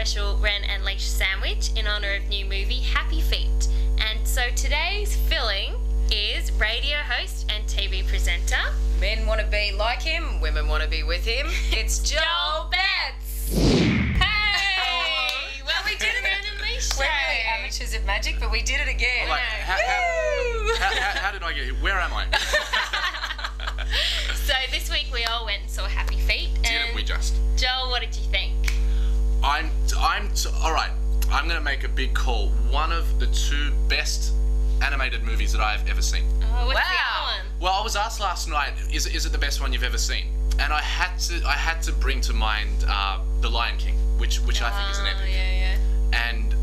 special Ren and Leash sandwich in honour of new movie Happy Feet. And so today's filling is radio host and TV presenter. Men want to be like him, women want to be with him. It's Joel Betts. Hey! Well, we did it Ren and Leash Show. We're really amateurs at magic, but we did it again. Like, how did I get here? Where am I? So this week we all went and saw Happy Feet. Didn't we just? Joel, what did you think? All right. I'm going to make a big call. One of the two best animated movies that I've ever seen. Oh, what's Wow. the other one? Well, I was asked last night, is it the best one you've ever seen? And I had to bring to mind The Lion King, which I think is an epic. Yeah. And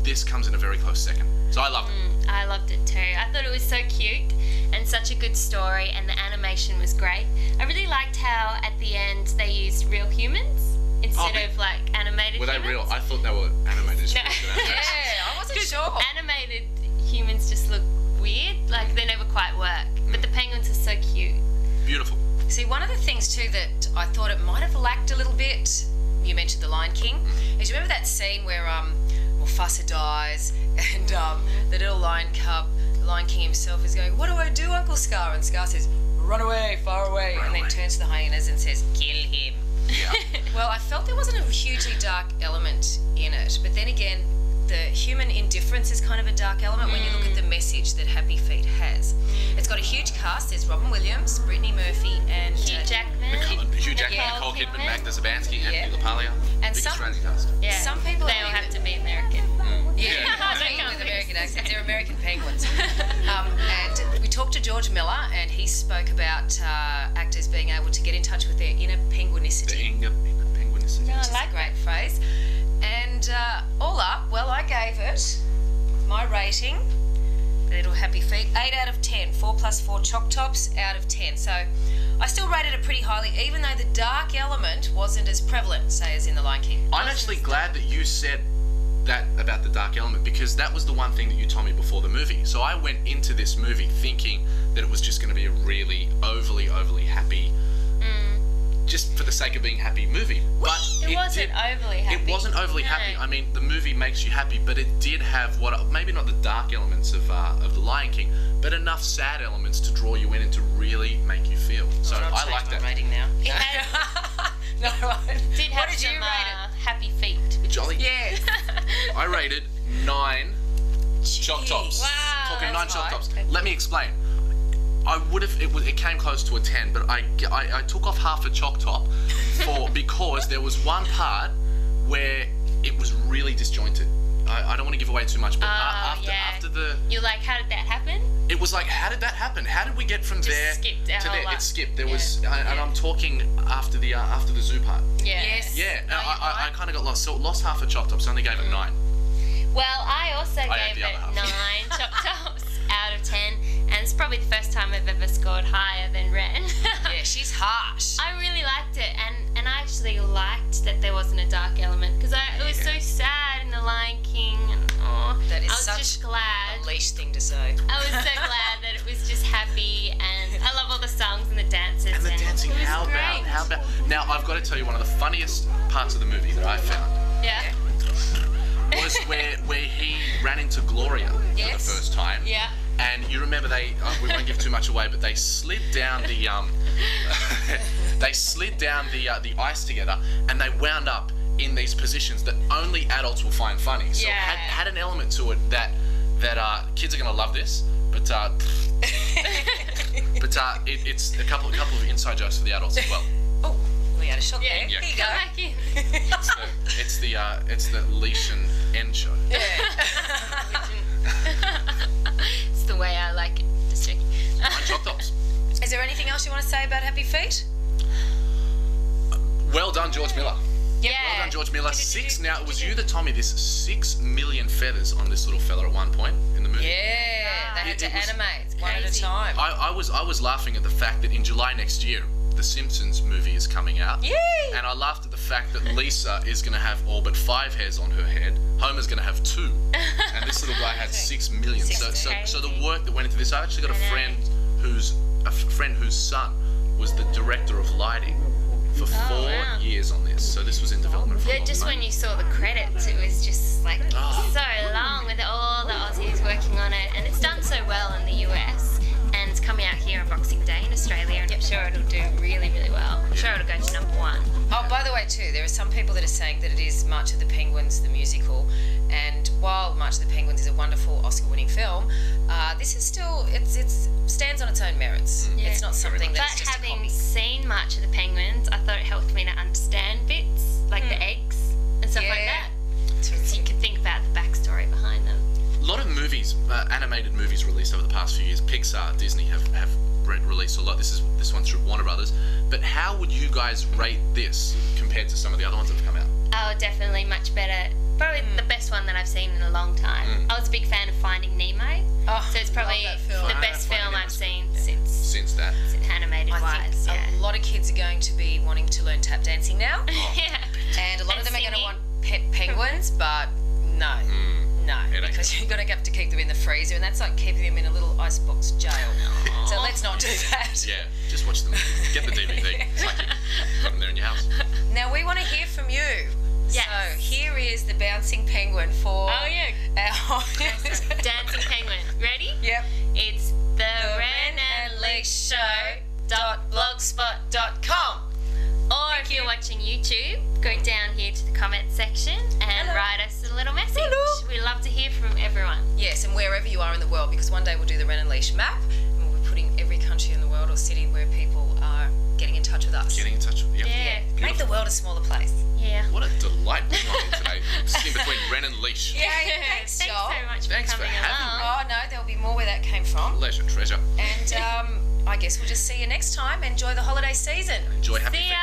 this comes in a very close second. So I loved it. I loved it too. I thought it was so cute and such a good story, and the animation was great. I really liked how at the end they used real humans instead of like animated Were they humans. real? I thought they were animated. No. Yeah, I wasn't sure. Animated humans just look weird, like they never quite work. But the penguins are so cute. Beautiful. See, one of the things too that I thought it might have lacked a little bit, you mentioned The Lion King, is you remember that scene where Mufasa dies and the little lion cub, the Lion King himself is going, "What do I do, Uncle Scar?" And Scar says, "Run away, far away," Run and then away. turns to the hyenas and says, "Kill him." Yeah. Well, I felt there wasn't a hugely dark element in it, but then again, the human indifference is kind of a dark element when you look at the message that Happy Feet has. It's got a huge cast. There's Robin Williams, Brittany Murphy, and Hugh Jackman. Hugh Jackman, Nicole Nicole Kidman, Kidman. Magda Zabansky, Yeah. Anthony LaPaglia. And Biggest some- Australian cast. Yeah. Some people they are all even- have to be American. Yeah, They with can't American mix. accents. They're American penguins. And we talked to George Miller, and he spoke about actors being able to get in touch with their inner The penguinicity. Inga Penguinicity. No, I Which is like a great phrase. And all up, well, I gave it my rating, the little Happy Feet, 8 out of 10. 4 plus 4 choc tops out of 10. So I still rated it pretty highly, even though the dark element wasn't as prevalent, say, as in The Lion King. I'm actually glad that you said that about the dark element, because that was the one thing that you told me before the movie. So I went into this movie thinking that it was just going to be a really overly happy, just for the sake of being happy movie. But It wasn't overly happy. It wasn't overly No. happy. I mean, the movie makes you happy, but it did have maybe not the dark elements of The Lion King, but enough sad elements to draw you in and to really make you feel. So I'll I change like my that. rating now. It had, No, did have what did you some rate Happy Feet. Jolly. it? Yes. I rated 9 choc tops. Wow, Talking 9 that's choc high. tops. Let me explain. I would have. It came close to a 10, but I took off half a choc top because there was one part where it was really disjointed. I don't want to give away too much, but after the, You're like, how did that happen? it was like, how did that happen? How did we get from Just there skipped a to whole there? lot. It skipped. There Yeah. was, and I'm talking after the zoo part. Yeah. Yes. Yeah, No, you're I right. kind of got lost. So lost half a choc top. So only gave it 9. Well, I also had gave the it other 9 half. choc tops out of 10, and it's probably the first time I've ever scored higher than Ren. Yeah, she's harsh. I really liked it, and I actually liked that there wasn't a dark element, because it was so sad in The Lion King, and That is I was such just glad. a leash thing to say. I was so glad that it was just happy, and I love all the songs and the dances. And the dancing, it was how great. about? Now, I've got to tell you, one of the funniest parts of the movie that I found Yeah. was where he ran into Gloria for the Yes. first time. Yeah. And you remember we won't give too much away, but they slid down the the ice together, and they wound up in these positions that only adults will find funny. So Yeah. it had an element to it that kids are gonna love this, but it's a couple of inside jokes for the adults as well. Oh, we had a shot Yeah. there. Yeah. Here you Come go. back in. It's the Leash and End show. It's the way I like it. Just joking. 9 choc tops. Is there anything else you want to say about Happy Feet? Well done, George Miller. Yeah. Well done, George Miller. Now, it was you that told me this 6 million feathers on this little fella at one point in the movie. Yeah, they had It to was animate one at a crazy. time. I was laughing at the fact that in July next year, the Simpsons movie is coming out. Yay! And I laughed at the fact that Lisa is going to have all but 5 hairs on her head. Homer's going to have 2. And this little guy had 6 million. So the work that went into this, I've actually got a friend whose son was the director of lighting for 4 wow. years on this. So this was in development for a But just when you saw the credits, it was just like so long with all the Aussies working on it, and it's done so well in the US, and it's coming out here on Boxing Day in Australia, and I'm sure it'll do really, really well. I'm sure it'll go to #1. Oh, by the way, too, there are some people that are saying that it is March of the Penguins, the musical, and while March of the Penguins is a wonderful Oscar-winning film, this is still it stands on its own merits. Yeah. It's not something that's But just a having copy. seen March of the Penguins, I thought it helped me to understand bits, like the eggs and stuff like that. So you could think about the backstory behind them. A lot of movies, animated movies released over the past few years. Pixar, Disney have released a lot. This one's through Warner Brothers. But how would you guys rate this compared to some of the other ones that have come out? Oh, definitely much better. Probably the best one that I've seen in a long time. I was a big fan of Finding Nemo. Oh, So it's probably love that film. the best Finding film I've Nemo's seen Since that. animated I wise. think a lot of kids are going to be wanting to learn tap dancing now, Yeah. and a lot of And them are going to singing. want pet penguins, but no, It ain't because you're going to have to keep them in the freezer, and that's like keeping them in a little icebox jail. So let's not do that. Yeah, just watch the movie. Get the DVD. It's like you've got them there in your house. Now we want to hear from you. Yes. So here is the bouncing penguin for Oh, yeah. our Dancing Penguin. Ready? Yep. It's the Ren and Leash Show.blogspot.com. Or if you're watching YouTube, go down here to the comment section and write us a little message. Hello. We love to hear from everyone. Yes, and wherever you are in the world, because one day we'll do the Ren and Leash map, and we'll be putting every country in the world or city where people are getting in touch with us. Getting in touch with you. Yeah. Make the world a smaller place. Yeah. What a delight being on here today. Sitting between Ren and Leash. Yeah, thanks, Thanks Joel. so much for Thanks for coming having me. along. Oh no, there'll be more where that came from. Pleasure, treasure. And I guess we'll just see you next time. Enjoy the holiday season. Enjoy happy See feet. ya.